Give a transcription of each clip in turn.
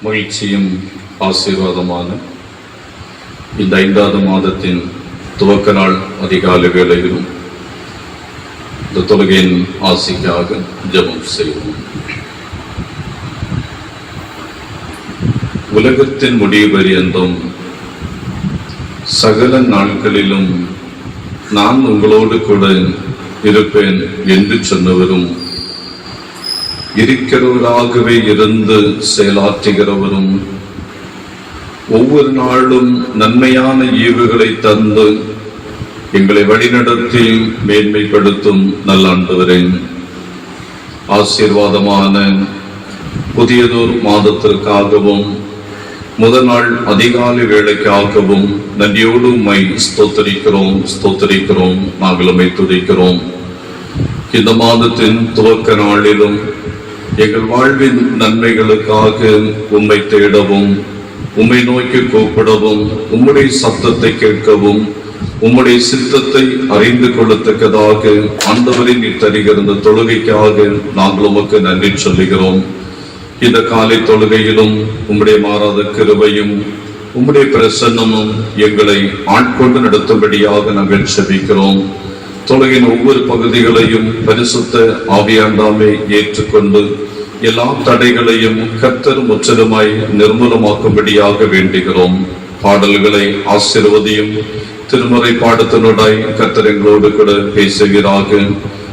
மகிழ்ச்சியும் ஆசீர்வாதமான இந்த 5வது மாதத்தின் துவக்க நாள் அதிகாலை வேளையிலும் இந்த தொழுகையின் ஆசிக்காக ஜெபம் செய்வோம். உலகத்தின் முடிவு பரியந்தம் சகல நாட்களிலும் நான் உங்களோடு கூட இருப்பேன் என்று சொன்னவரும், இருக்கிறவராகவே இருந்து செயலாற்றுகிறவரும், ஒவ்வொரு நாளும் நன்மையான ஈவுகளை தந்து எங்களை வழிநடத்தி மேன்மைப்படுத்தும் நல்ல ஆண்டவரே, ஆசீர்வாதமான புதியதோர் மாதத்திற்காகவும் முதல் நாள் அதிகாலை வேளைக்காகவும் நன்றியோடு உம்மை ஸ்தோத்தரிக்கிறோம். நாங்கள் உம்மை துதிக்கிறோம். இந்த மாதத்தின் துவக்க நாளிலும் எங்கள் வாழ்வின் நன்மைகளுக்காக உம்மை தேடவும், உம்மை நோக்கி கூப்பிடவும், உம்முடைய சத்தத்தை கேட்கவும், உம்முடைய சித்தத்தை அறிந்து கொள்ளத்தக்கதாக ஆண்டவரின் தருகிற இந்த தொழுகைக்காக நாங்கள் உமக்கு நன்றி சொல்லுகிறோம். இந்த காலை தொழுகையிலும் உம்முடைய மாறாத கிருபையும் உம்முடைய பிரசன்னமும் எங்களை ஆட்கொண்டு நடத்தும்படியாக நாங்கள் செபிக்கிறோம். தொழுகையின் ஒவ்வொரு பகுதிகளையும் பரிசுத்த ஆவியாண்டாமே ஏற்றுக்கொண்டு எல்லா தடைகளையும் கர்த்தர் முற்றிலுமாய் நிர்மூலமாக்கும்படியாக வேண்டுகிறோம். பாடல்களை ஆசீர்வதியும். திருமறை பாடத்தினுடாய் கர்த்தர் எங்களோடு கூட பேசுகிறாக.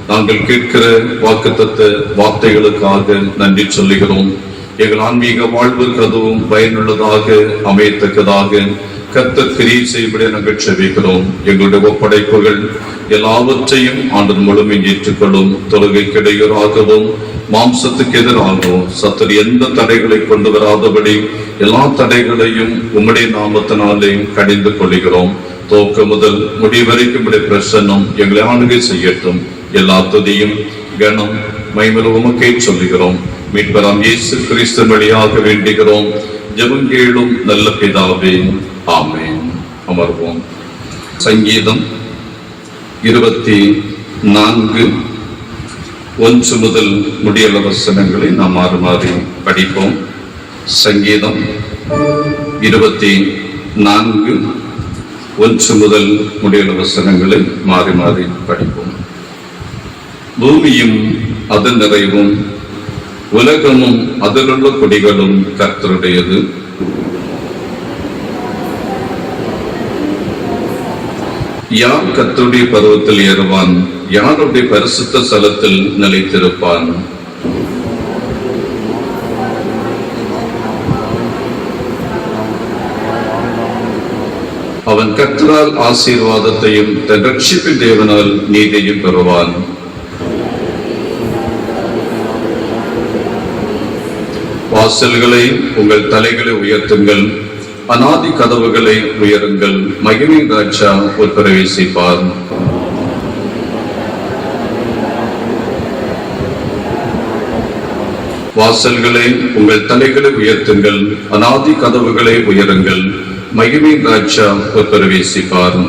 நாங்கள் கேட்கிற வாக்குத்தத்த வார்த்தைகளுக்காக நன்றி சொல்லுகிறோம். எங்கள் ஆன்மீக வாழ்வுக்கு அதுவும் பயனுள்ளதாக அமையத்தக்கதாக கர்த்தர் கிரியை செய்யப்படி நாங்கள் செபிக்கிறோம். எங்களுடைய ஒப்படைப்புகள் எல்லாவற்றையும் ஆண்டவர் முழுமை ஏற்றுக்கொள்ளும். தொழுகைக்கு இடையூறாகவும் மாம்சத்துக்கு எதிராகவும் சத்துரு எந்த தடைகளை கொண்டு வராதபடி எல்லா தடைகளையும் உம்முடைய நாமத்தினாலே கடிந்து கொள்கிறோம். துவக்க முதல் முடிவரைக்கும் பிரசன்னம் எங்களை ஆளுகை செய்யட்டும். எல்லா துதியும் கனம் மகிமை உமக்கே சொல்லுகிறோம். மீட்பராம் இயேசு கிறிஸ்து வழியாக வேண்டுகிறோம். ஜெபம் கேளும் நல்ல பிதாவே, ஆமென். அமர்வோம். சங்கீதம் 24 1 முதல் முடியுள்ள வசனங்களை நாம் மாறி மாறி படிப்போம். சங்கீதம் 24 1 முதல் முடியுள்ள வசனங்களை மாறி மாறி படிப்போம். பூமியும் அதன் நிறைவும் உலகமும் அதிலுள்ள குடிகளும் கர்த்தருடையது. யார் கர்த்தருடைய பர்வத்தில் ஏறுவான்? யாருடைய பரிசுத்த ஸ்தலத்தில் நிலைத்திருப்பான்? அவன் கர்த்தரால் ஆசீர்வாதத்தையும் தன் ரட்சிப்பின் தேவனால் நீதியையும் பெறுவான். வாசல்களை உங்கள் தலைகளை உயர்த்துங்கள், அநாதி கதவுகளை உயருங்கள், மகிமை ராஜா பிரவேசிப்பார். வாசல்களை உங்கள் தலைகளை உயர்த்துங்கள், அநாதி கதவுகளை உயருங்கள், மகிமை ராஜா பிரவேசிப்பார்.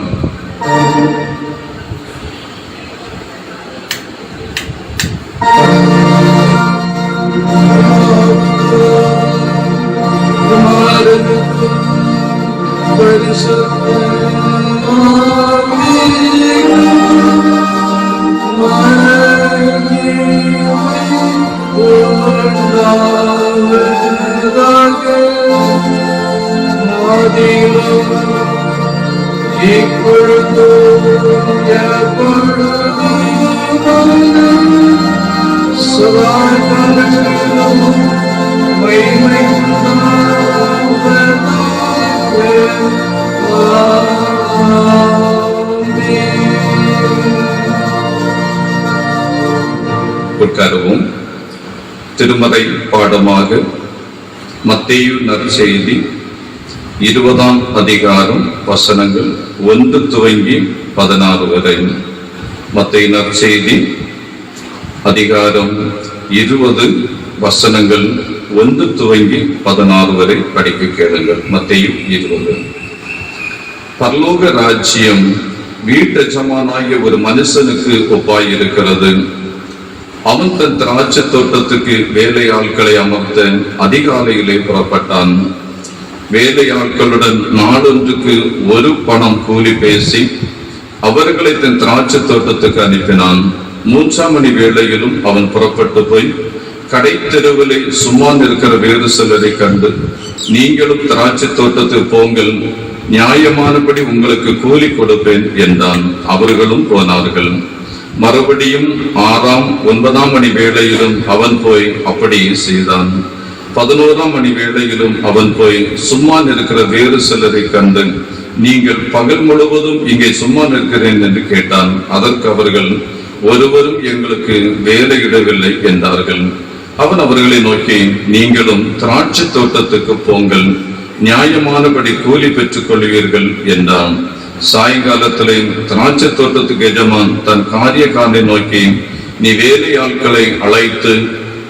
உட்காரவும். திருமறை பாடமாக மத்தேயு நற்செய்தி 20ஆம் அதிகாரம் வசனங்கள் 1 துவங்கி 16 வரை. மத்தேயு நற்செய்தி அதிகாரம் 20 வசனங்கள் 1 துவங்கி 16 வரை படிக்க கேளுங்கள். மத்தேயு 20. பரலோக ராஜ்யம் வீட்டெஜமானாகிய ஒரு மனுஷனுக்கு ஒப்பாயிருக்கிறது. அவன் தன் திராட்சை தோட்டத்துக்கு வேலையாட்களை அமர்த்த அதிகாலையிலே புறப்பட்டான். வேலையாட்களுடன் நாளொன்றுக்கு 1 பணம் கூலி பேசி அவர்களை தன் திராட்சை தோட்டத்துக்கு அனுப்பினான். 3ஆம் மணி வேளையிலும் அவன் புறப்பட்டு போய் கடை தெருவிலே சும்மா இருக்கிற வேறு சிலரை கண்டு, நீங்களும் திராட்சை தோட்டத்துக்கு போங்கள், நியாயமானபடி உங்களுக்கு கூலி கொடுப்பேன் என்றான். அவர்களும் போனார்கள். மறுபடியும் 6ஆம் 9ஆம் மணி வேளையிலும் அவன் போய் அப்படியே செய்தான். 11ஆம் மணி வேளையிலும் அவன் போய் சும்மா இருக்கிற வேறு சிலரை கண்டு, நீங்கள் பகல் முழுவதும் இங்கே சும்மா நிற்கிறேன் என்று கேட்டான். அதற்கு அவர்கள், ஒருவரும் எங்களுக்கு வேலையிடவில்லை என்றார்கள். அவன் அவர்களை நோக்கி, நீங்களும் திராட்சை தோட்டத்துக்கு போங்கள், நியாயமானபடி கூலி பெற்றுக் கொள்வீர்கள் என்றான். சாயங்காலத்திலே திராட்சை தோட்டத்துக்கு எஜமான் தன் காரியக்காரனை நோக்கி, நீ வேலையாட்களை அழைத்து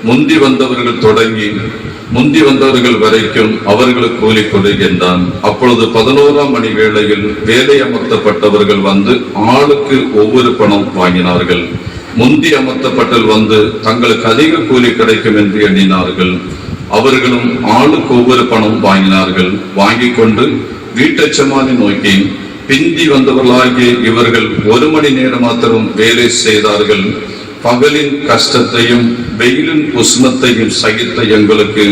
முந்தி வந்தவர்கள் தொடங்கி முந்தி வந்தவர்கள் வரைக்கும் அவர்களுக்கு கூலி கொடு என்றான். அப்பொழுது 11ஆம் மணி வேளையில் வேலை அமர்த்தப்பட்டவர்கள் வந்து ஆளுக்கு ஒவ்வொரு பணம் வாங்கினார்கள். முந்தி அமர்த்தப்பட்டல் வந்து தங்களுக்கு அதிக கூலி கிடைக்கும் என்று எண்ணினார்கள். அவர்களும் ஆளுக்கு ஒவ்வொரு பணம் வாங்கினார்கள். வாங்கி கொண்டு வீட்டச்சமானை நோக்கி, பிந்தி வந்தவர்களாகிய இவர்கள் 1 மணி நேரம் மாத்திரம் வேலை செய்தார்கள். பகலின் கஷ்டத்தையும் வெயிலின் உஷ்ணத்தையும் சகித்த எங்களுக்கு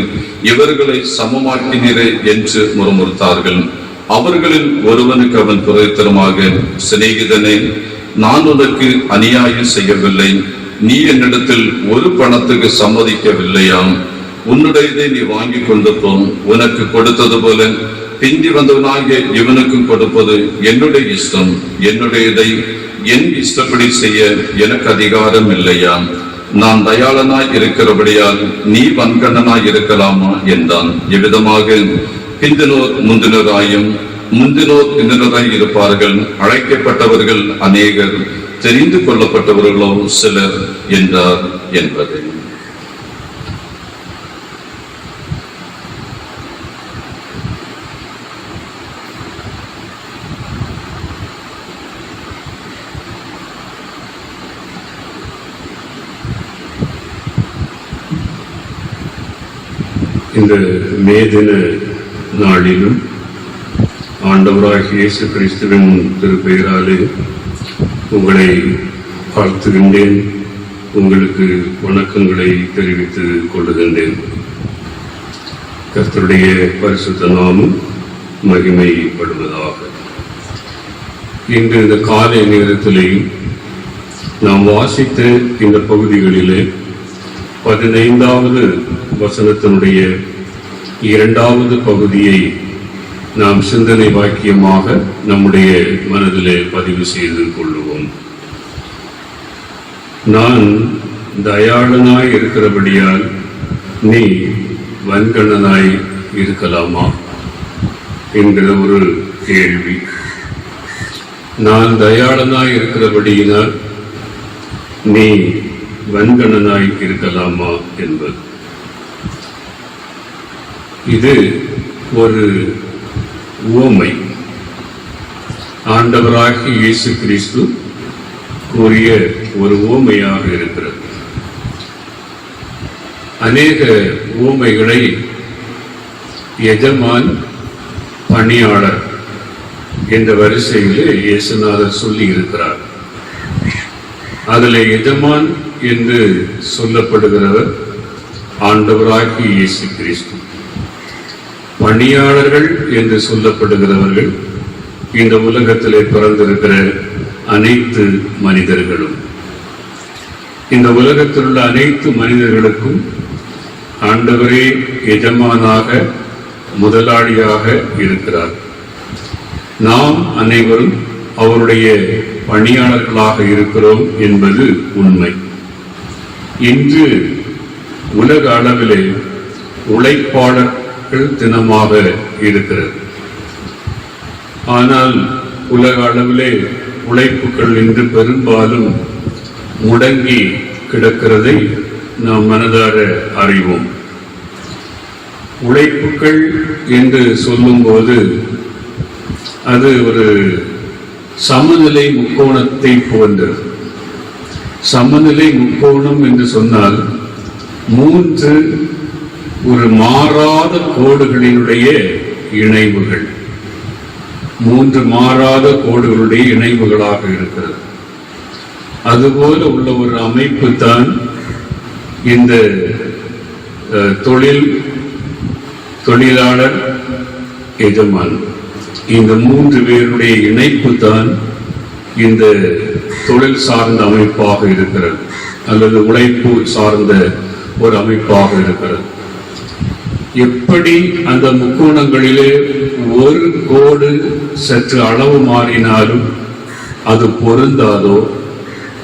இவர்களை சமமாக்கினரே என்று முறுமுறுத்தார்கள். அவர்களில் ஒருவனுக்கு அவன் புரைத்தரமாக, சிநேகிதனே, நான் உனக்கு அநியாயம் செய்யவில்லை, நீ என்னிடத்தில் 1 பணத்துக்கு சம்மதிக்கவில்லையாம், உன்னுடையதை நீ வாங்கி கொண்டு போ, உனக்கு கொடுத்தது போல பிந்தி வந்தவனாகிய இவனுக்கும் கொடுப்பது என்னுடைய இஷ்டம், என்னுடையதை என் இஷ்டப்படி செய்ய எனக்கு அதிகாரம் இல்லையாம், நான் தயாளனாய் இருக்கிறபடியால் நீ வன்கண்ணனாய் இருக்கலாமா என்றான். இவ்விதமாக பிந்தினோர் முந்தினராயும் முந்தினோர் பிந்தினராய் இருப்பார்கள், அழைக்கப்பட்டவர்கள் அநேகர், தெரிந்து கொள்ளப்பட்டவர்களோ சிலர் என்றார் என்பது. இந்த மே தின நாளிலும் ஆண்டவராகிய இயேசு கிறிஸ்துவின் திருப்பெயராலே உங்களை வாழ்த்துகின்றேன். உங்களுக்கு வணக்கங்களை தெரிவித்துக் கொள்ளுகின்றேன். கர்த்தருடைய பரிசுத்த நாமம் மகிமைப்படுவதாக. இன்று இந்த காலை நேரத்திலே நாம் வாசித்த இந்த பகுதிகளிலே 15வது வசனத்தினுடைய 2வது பகுதியை நாம் சிந்தனை வாக்கியமாக நம்முடைய மனதிலே பதிவு செய்து கொள்ளுவோம். நான் தயாளனாய் இருக்கிறபடியால் நீ வன்கண்ணனாய் இருக்கலாமா என்கிற ஒரு கேள்வி. நான் தயாளனாய் இருக்கிறபடியினால் நீ வன்கண்ணனாய் இருக்கலாமா என்பது. இது ஒரு உவமை. ஆண்டவராகிய இயேசு கிறிஸ்து கூறிய ஒரு உவமையாக இருக்கிறது. அநேக உவமைகளை எஜமான், பணியாளர் என்ற வரிசையிலே இயேசுநாதர் சொல்லி இருக்கிறார். அதில் எஜமான் என்று சொல்லப்படுகிறவர் ஆண்டவராகிய இயேசு கிறிஸ்து. பணியாளர்கள் என்று சொல்லப்படுகிறவர்கள் இந்த உலகத்திலே பிறந்திருக்கிற அனைத்து மனிதர்களும். இந்த உலகத்தில் உள்ள அனைத்து மனிதர்களுக்கும் ஆண்டவரே எஜமானாக, முதலாளியாக இருக்கிறார். நாம் அனைவரும் அவருடைய பணியாளர்களாக இருக்கிறோம் என்பது உண்மை. இன்று உலக அளவிலே உழைப்பாளர்கள் தினமாக இருக்கிறது. ஆனால் உலக அளவிலே உழைப்புகள் இன்று பெரும்பாலும் முடங்கி கிடக்கிறதை நாம் மனதார அறிவோம். உழைப்புகள் என்று சொல்லும்போது அது ஒரு சமநிலை முக்கோணத்தை போன்றது. சமநிலை முக்கோணம் என்று சொன்னால் 3 ஒரு மாறாத கோடுகளினுடைய இணைவுகள், 3 மாறாத கோடுகளுடைய இணைவுகளாக இருக்கிறது. அதுபோல உள்ள ஒரு அமைப்பு தான் இந்த தொழிலாளர் எஜமான். இந்த 3 பேருடைய இணைப்பு தான் இந்த தொழில் சார்ந்த அமைப்பாக இருக்கிறது, அல்லது உழைப்பு சார்ந்த ஒரு அமைப்பாக இருக்கிறது. எப்படி அந்த முக்கோணங்களிலே ஒரு கோடு சற்று அளவு மாறினாலும் அது பொருந்தாதோ,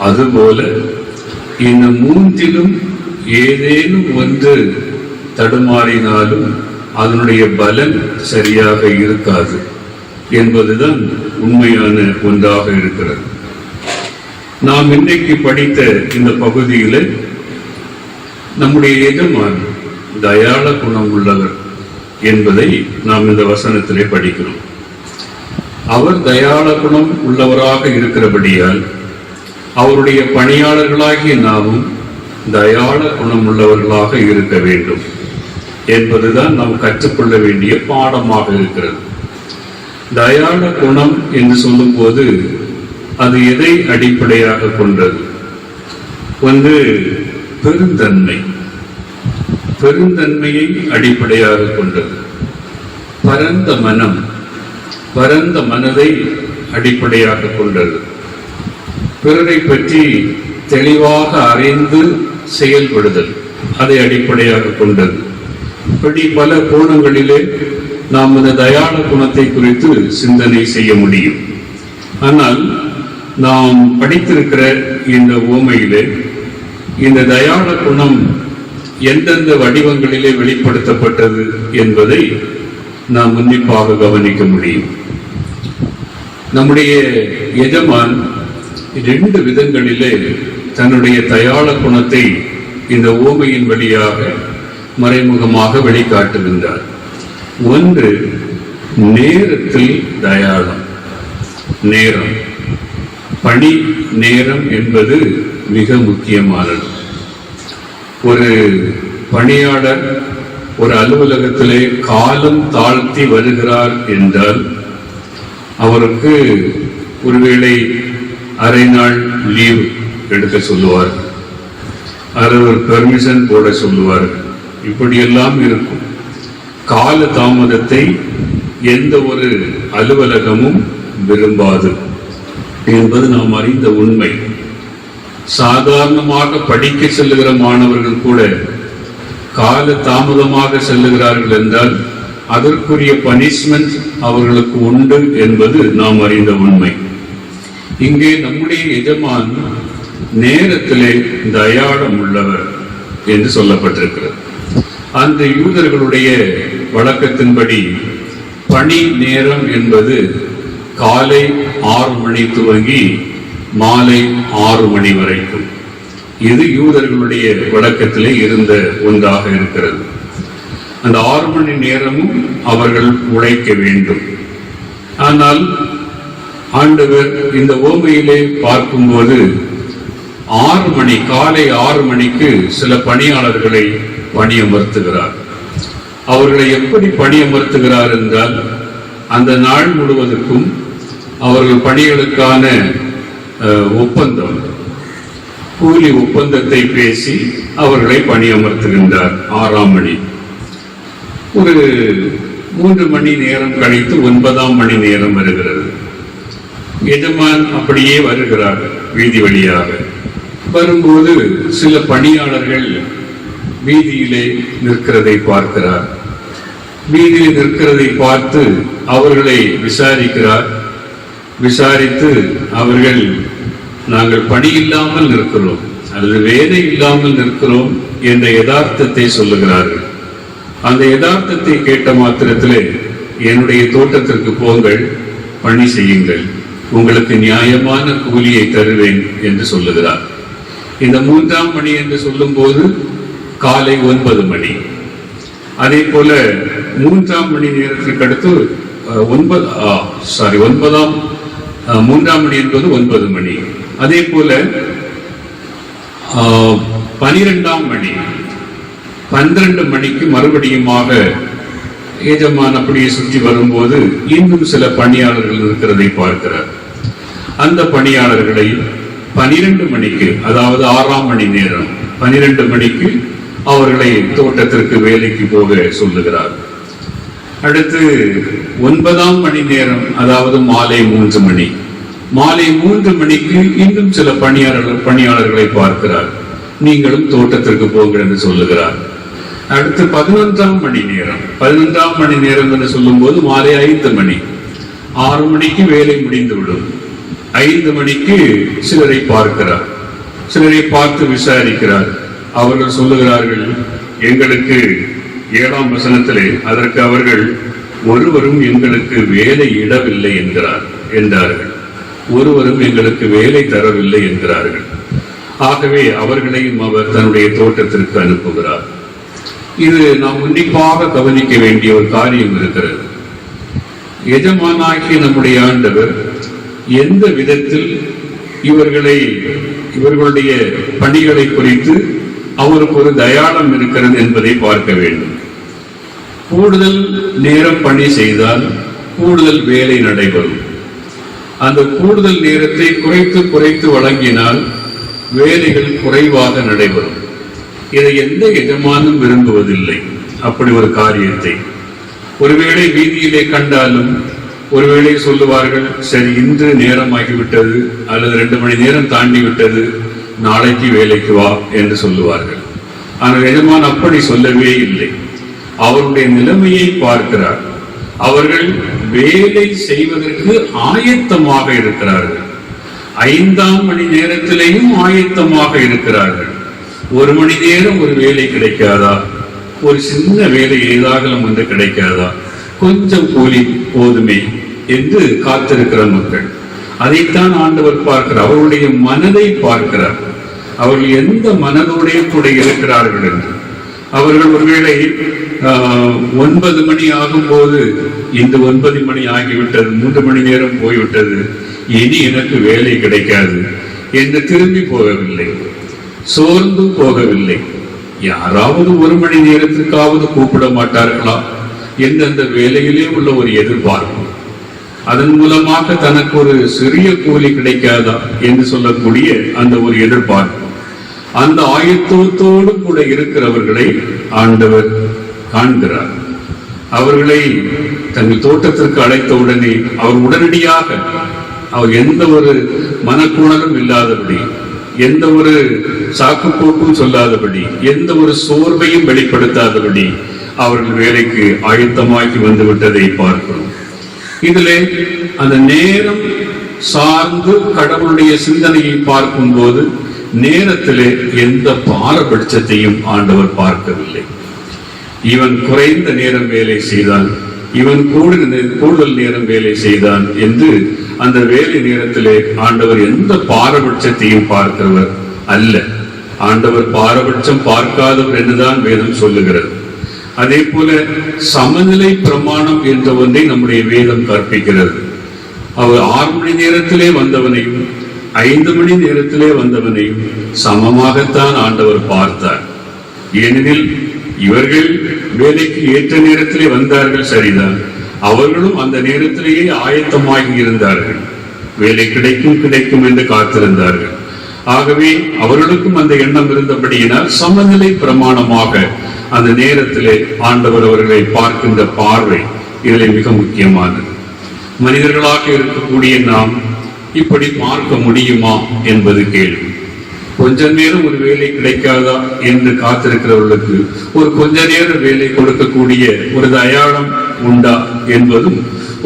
அதுபோல இந்த 3லும் ஏதேனும் ஒன்று தடுமாறினாலும் அதனுடைய பலன் சரியாக இருக்காது என்பதுதான் உண்மையான ஒன்றாக இருக்கிறது. நாம் இன்றைக்கு படித்த இந்த பகுதியில் நம்முடைய எஜமான் தயாள குணம் உள்ளவர் என்பதை நாம் இந்த வசனத்திலே படிக்கிறோம். அவர் தயாள குணம் உள்ளவராக இருக்கிறபடியால் அவருடைய பணியாளர்களாகிய நாமும் தயாள குணம் உள்ளவர்களாக இருக்க வேண்டும் என்பதுதான் நாம் கற்றுக்கொள்ள வேண்டிய பாடமாக இருக்கிறது. தயாள குணம் என்று சொல்லும் போது அது எதை அடிப்படையாக கொண்டது? ஒன்று பெருந்தன்மை, பெருந்தன்மையை அடிப்படையாக கொண்டது. பரந்த மனம், பரந்த மனதை அடிப்படையாக கொண்டது. பிறரை பற்றி தெளிவாக அறிந்து செயல்படுதல், அதை அடிப்படையாக கொண்டது. இப்படி பல கோணங்களிலே நாம் இந்த தயாள குணத்தை குறித்து சிந்தனை செய்ய முடியும். ஆனால் நாம் படித்திருக்கிற இந்த உவமையிலே இந்த தயாள குணம் எந்தெந்த வடிவங்களிலே வெளிப்படுத்தப்பட்டது என்பதை நாம் உன்னிப்பாக கவனிக்க முடியும். நம்முடைய எஜமான் 2 விதங்களிலே தன்னுடைய தயாள குணத்தை இந்த உவமையின் வழியாக மறைமுகமாக வெளிக்காட்டுகின்றார். ஒன்று நேரத்தில் தயாளம். நேரம், பணி நேரம் என்பது மிக முக்கியமானது. ஒரு பணியாளர் ஒரு அலுவலகத்திலே காலம் தாழ்த்தி வருகிறார் என்றால் அவருக்கு ஒருவேளை அரை நாள் லீவ் எடுக்க சொல்லுவார், அல்லது பெர்மிஷன் போட சொல்லுவார். இப்படியெல்லாம் இருக்கும். கால தாமதத்தை எந்த ஒரு அலுவலகமும் விரும்பாது என்பது நாம் அறிந்த உண்மை. சாதாரணமாக படிக்க செல்லுகிற மாணவர்கள் கூட கால தாமதமாக செல்லுகிறார்கள் என்றால் அதற்குரிய பனிஷ்மெண்ட் அவர்களுக்கு உண்டு என்பது நாம் அறிந்த உண்மை. இங்கே நம்முடைய எஜமான் நேரத்திலே தயாளம் உள்ளவர் என்று சொல்லப்பட்டிருக்கிறது. அந்த யூதர்களுடைய வழக்கத்தின்படி பணி நேரம் என்பது காலை 6 மணி துவங்கி மாலை 6 மணி வரைக்கும். இது யூதர்களுடைய வழக்கத்திலே இருந்த ஒன்றாக இருக்கிறது. அந்த 6 மணி நேரமும் அவர்கள் உழைக்க வேண்டும். ஆனால் ஆண்டவர் இந்த ஓமையிலே பார்க்கும்போது 6 மணி, காலை 6 மணிக்கு சில பணியாளர்களை பணியமர்த்துகிறார். அவர்களை எப்படி பணியமர்த்துகிறார் என்றால் அந்த நாள் முழுவதற்கும் அவர்கள் பணிகளுக்கான ஒப்பந்தம், கூலி ஒப்பந்தத்தை பேசி அவர்களை பணியமர்த்துகின்றார். 6ஆம் மணி, ஒரு 3 மணி நேரம் கழித்து 9ஆம் மணி நேரம் வருகிறது. எஜமான் அப்படியே வருகிறார். வீதி வழியாக வரும்போது சில பணியாளர்கள் வீதியிலே நிற்கிறதை பார்க்கிறார். வீதியில் நிற்கிறதை பார்த்து அவர்களை விசாரிக்கிறார். விசாரித்து அவர்கள் நாங்கள் பணி இல்லாமல் நிற்கிறோம் அல்லது வேலை இல்லாமல் நிற்கிறோம் என்ற யதார்த்தத்தை சொல்லுகிறார்கள். அந்த யதார்த்தத்தை கேட்ட மாத்திரத்திலே என்னுடைய தோட்டத்திற்கு போங்கள், பணி செய்யுங்கள், உங்களுக்கு நியாயமான கூலியை தருவேன் என்று சொல்லுகிறார். இந்த 3ஆம் மணி என்று சொல்லும் போது காலை 9 மணி. அதே போல 3ஆம் மணி நேரத்திற்கு அடுத்து 3ஆம் மணி என்பது 9 மணி. அதே போல 12ஆம் மணி 12 மணிக்கு மறுபடியுமாக எஜமான் அப்படியே சுற்றி வரும்போது இன்னும் சில பணியாளர்கள் இருக்கிறதை பார்க்கிறார். அந்த பணியாளர்களை 12 மணிக்கு, அதாவது 6ஆம் மணி நேரம் 12 மணிக்கு அவர்களை தோட்டத்திற்கு வேலைக்கு போக சொல்லுகிறார். அடுத்து 9ஆம் மணி நேரம், அதாவது மாலை 3 மணி, மாலை 3 மணிக்கு இன்னும் சில பணியாளர்களை பார்க்கிறார். நீங்களும் தோட்டத்திற்கு போங்கள் என்று சொல்லுகிறார். அடுத்து 11ஆம் மணி நேரம், 11ஆம் மணி நேரம் என்று சொல்லும் போது மாலை 5 மணி, 6 மணிக்கு வேலை முடிந்துவிடும். 5 மணிக்கு சிலரை பார்க்கிறார். சிலரை பார்த்து விசாரிக்கிறார். அவர்கள் சொல்லுகிறார்கள், எங்களுக்கு 7ஆம் வசனத்திலே அதற்கு அவர்கள் ஒருவரும் எங்களுக்கு வேலை இடவில்லை என்றார்கள். ஒருவரும் எங்களுக்கு வேலை தரவில்லை என்கிறார்கள். ஆகவே அவர்களையும் அவர் தன்னுடைய தோட்டத்திற்கு அனுப்புகிறார். இது நாம் உன்னிப்பாக கவனிக்க வேண்டிய ஒரு காரியம் இருக்கிறது. எஜமானாகிய நம்முடைய ஆண்டவர் எந்த விதத்தில் இவர்களுடைய பணிகளை குறித்து அவருக்கு ஒரு தயாளம் இருக்கிறது என்பதை பார்க்க வேண்டும். கூடுதல் நேரம் பணி செய்தால் கூடுதல் வேலை நடைபெறும். அந்த கூடுதல் நேரத்தை குறைத்து வழங்கினால் வேலைகள் குறைவாக நடைபெறும். இதை எந்த எஜமானும் விரும்புவதில்லை. அப்படி ஒரு காரியத்தை ஒருவேளை வீதியிலே கண்டாலும் ஒருவேளை சொல்லுவார்கள், சரி இன்று நேரமாகிவிட்டது அல்லது 2 மணி நேரம் தாண்டி விட்டது, நாளைக்கு வேலைக்கு வா என்று சொல்லுவார்கள். ஆனால் எஜமான் அப்படி சொல்லவே இல்லை. அவருடைய நிலைமையை பார்க்கிறார். அவர்கள் வேலை செய்வதற்கு ஆயத்தமாக இருக்கிறார்கள். 5ஆம் மணி நேரத்திலேயும் ஆயத்தமாக இருக்கிறார்கள். 1 மணி நேரம் ஒரு வேலை கிடைக்காதா? ஒரு சின்ன வேலை ஏதாகலும் வந்து கிடைக்காதா? கொஞ்சம் கூலி போதுமே என்று காத்திருக்கிற மக்கள். அதைத்தான் ஆண்டவர் பார்க்கிறார். அவருடைய மனதை பார்க்கிறார். அவர்கள் எந்த மனதோடைய கூட இருக்கிறார்கள் என்று. அவர்கள் ஒருவேளை 9 மணி ஆகும் போது இந்த 9 மணி ஆகிவிட்டது, 3 மணி நேரம் போய்விட்டது, இனி எனக்கு வேலை கிடைக்காது என்று திரும்பி போகவில்லை, சோர்ந்து போகவில்லை. யாராவது 1 மணி நேரத்திற்காவது கூப்பிட மாட்டார்களா என்று அந்த வேலையிலே உள்ள ஒரு எதிர்பார்ப்பு, அதன் மூலமாக தனக்கு ஒரு சிறிய கூலி கிடைக்காதா என்று சொல்லக்கூடிய அந்த ஒரு எதிர்பார்ப்பு, அந்த ஆயத்தத்தோடு கூட இருக்கிறவர்களை ஆண்டவர் காண்கிறார். அவர்களை தங்கள் தோட்டத்திற்கு அழைத்த உடனே அவர் உடனடியாக அவர் எந்த ஒரு மனக்குணலும் இல்லாதபடி, எந்த ஒரு சாக்குப்போக்கும் சொல்லாதபடி, எந்த ஒரு சோர்வையும் வெளிப்படுத்தாதபடி அவர்கள் வேலைக்கு ஆயத்தமாக்கி வந்து விட்டதை பார்க்கிறோம். இதிலே அந்த நேரம் சார்ந்து கடவுளுடைய சிந்தனையை பார்க்கும் போது நேரத்திலே எந்த பாரபட்சத்தையும் ஆண்டவர் பார்க்கவில்லை. இவன் குறைந்த நேரம் வேலை செய்தான், இவன் கூடுதல் நேரம் வேலை செய்தான் என்று அந்த வேலை நேரத்திலே ஆண்டவர் எந்த பாரபட்சத்தையும் பார்க்கிறவர் அல்ல. ஆண்டவர் பாரபட்சம் பார்க்காதவர் என்றுதான் வேதம் சொல்லுகிறது. அதே போல சமநிலை பிரமாணம் என்ற ஒன்றை நம்முடைய வேதம் கற்பிக்கிறது. அவர் 6 மணி நேரத்திலே வந்தவனையும் 5 மணி நேரத்திலே வந்தவனையும் சமமாகத்தான் ஆண்டவர் பார்த்தார். ஏனெனில் இவர்கள் வேலைக்கு ஏற்ற நேரத்திலே வந்தார்கள், சரிதான். அவர்களும் அந்த நேரத்திலேயே ஆயத்தமாகி இருந்தார்கள். வேலை கிடைக்கும் என்று காத்திருந்தார்கள். ஆகவே அவர்களுக்கும் அந்த எண்ணம் இருந்தபடியினால் சமநிலை பிரமாணமாக அந்த நேரத்திலே ஆண்டவர் அவர்களை பார்க்கின்ற பார்வை இதில் மிக முக்கியமானது. மனிதர்களாக இருக்கக்கூடிய நாம் இப்படி பார்க்க முடியுமா என்பது கேள்வி. கொஞ்ச நேரம் ஒரு வேலை கிடைக்காதா என்று காத்திருக்கிறவர்களுக்கு ஒரு கொஞ்ச நேரம் வேலை கொடுக்கக்கூடிய ஒரு தயாளம் உண்டா என்பதும்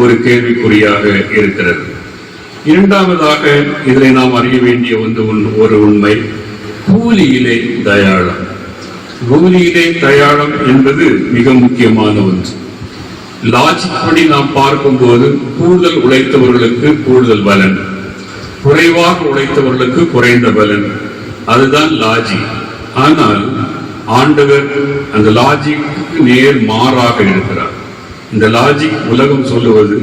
ஒரு கேள்விக்குறியாக இருக்கிறது. இரண்டாவதாக இதில் நாம் அறிய வேண்டிய ஒரு உண்மை, கூலியிலே தயாளம். கூலியிலே தயாளம் என்பது மிக முக்கியமான ஒன்று. லாஜிக் படி நாம் பார்க்கும்போது கூடுதல் உழைத்தவர்களுக்கு கூடுதல் பலன், குறைவாக உழைத்தவர்களுக்கு குறைந்த பலன், அதுதான் லாஜிக். ஆனால் ஆண்டவர் அந்த லாஜிக்கு நேர் மாறாக இருக்கிறார். இந்த லாஜிக் உலகம் சொல்லுவது,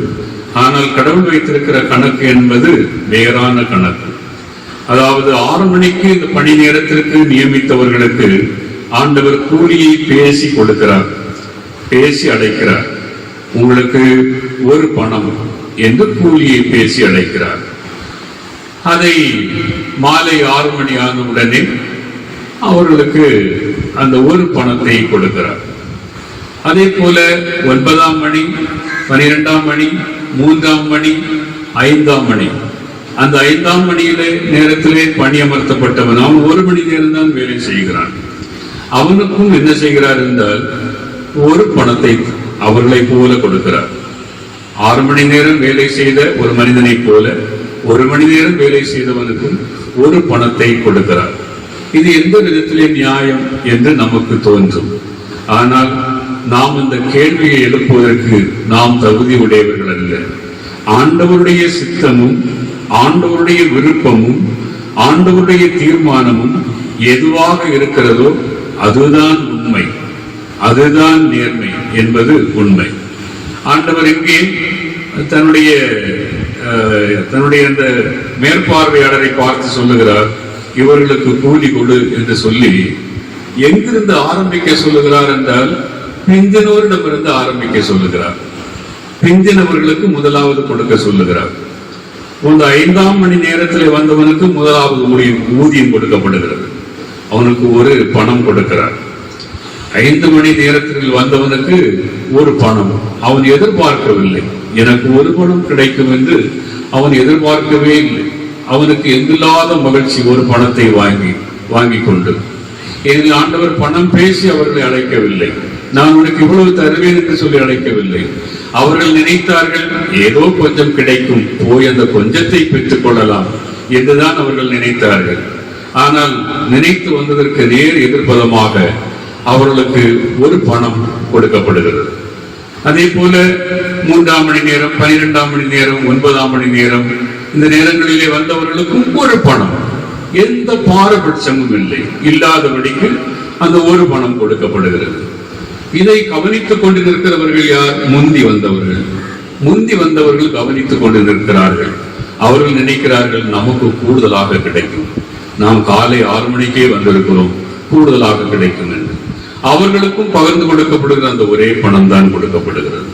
ஆனால் கடவுள் வைத்திருக்கிற கணக்கு என்பது வேறான கணக்கு. அதாவது 6 மணிக்கு இந்த பணி நேரத்திற்கு நியமித்தவர்களுக்கு ஆண்டவர் கூலியை பேசி கொடுக்கிறார், பேசி அழைக்கிறார். உங்களுக்கு ஒரு பணம் என்று கூலியை பேசி அழைக்கிறார். அதை மாலை 6 மணி ஆன உடனே அவர்களுக்கு அந்த ஒரு பணத்தை கொடுக்கிறார். அதே போல 9ஆம் மணி, 12ஆம் மணி, 3ஆம் மணி, 5ஆம் மணி, அந்த 5ஆம் மணியிலே நேரத்திலே பணியமர்த்தப்பட்டவன் அவன் 1 மணி நேரம் தான் வேலை செய்கிறான். அவனுக்கும் என்ன செய்கிறார் என்றால் ஒரு பணத்தை அவர்களை போல கொடுக்கிறார். 6 மணி நேரம் வேலை செய்த ஒரு மனிதனை போல 1 மணி நேரம் வேலை செய்தவனுக்கும் ஒரு பணத்தை கொடுக்கிறார். இது எந்த விதத்திலே நியாயம் என்று நமக்கு தோன்றும். ஆனால் நாம் இந்த கேள்வியை எழுப்புவதற்கு நாம் தகுதி உடையவர்கள் அல்ல. ஆண்டவருடைய சித்தமும் ஆண்டவருடைய விருப்பமும் ஆண்டவருடைய தீர்மானமும் எதுவாக இருக்கிறதோ அதுதான் உண்மை, அதுதான் நேர்மை என்பது உண்மை. ஆண்டவர் இங்கே தன்னுடைய அந்த மேற்பார்வையாளரை பார்த்து சொல்லுகிறார், இவர்களுக்கு கூலி கொடு என்று சொல்லி எங்கிருந்து ஆரம்பிக்க சொல்லுகிறார் என்றால் பிந்தினோரிடமிருந்து ஆரம்பிக்க சொல்லுகிறார். பிந்தினவர்களுக்கு முதலாவது கொடுக்க சொல்லுகிறார். இந்த 5ஆம் மணி நேரத்தில் வந்தவனுக்கு முதலாவது ஊதியம் கொடுக்கப்படுகிறது. அவனுக்கு ஒரு பணம் கொடுக்கிறார். 5 மணி நேரத்தில் வந்தவனுக்கு ஒரு பணம். அவன் எதிர்பார்க்கவில்லை, எனக்கு ஒரு பணம் கிடைக்கும் என்று அவன் எதிர்பார்க்கவே இல்லை. அவனுக்கு எங்கில்லாத மகிழ்ச்சி ஒரு பணத்தை வாங்கி கொண்டு. ஏனெனில் ஆண்டவர் பணம் பேசி அவர்களை அழைக்கவில்லை, நான் உனக்கு இவ்வளவு தருவேன் என்று சொல்லி அழைக்கவில்லை. அவர்கள் நினைத்தார்கள் ஏதோ கொஞ்சம் கிடைக்கும், போய் அந்த கொஞ்சத்தை பெற்றுக் கொள்ளலாம் என்றுதான் அவர்கள் நினைத்தார்கள். ஆனால் நினைத்து வந்ததற்கு நேர் எதிர்ப்பதமாக அவர்களுக்கு ஒரு பணம் கொடுக்கப்படுகிறது. அதே போல 3ஆம் மணி நேரம், 12ஆம் மணி நேரம், 9ஆம் மணி நேரம், இந்த நேரங்களிலே வந்தவர்களுக்கும் ஒரு பணம். எந்த பாரபட்சமும் இல்லை, இல்லாதபடிக்கு அந்த ஒரு பணம் கொடுக்கப்படுகிறது. இதை கவனித்துக் கொண்டு நிற்கிறவர்கள் யார்? முந்தி வந்தவர்கள் கவனித்துக் கொண்டு நிற்கிறார்கள். அவர்கள் நினைக்கிறார்கள் நமக்கு கூடுதலாக கிடைக்கும், நாம் காலை 6 மணிக்கே வந்திருக்கிறோம், கூடுதலாக கிடைக்கும் என்று. அவர்களுக்கும் பகிர்ந்து கொடுக்கப்படுகிற அந்த ஒரே பணம் தான் கொடுக்கப்படுகிறது.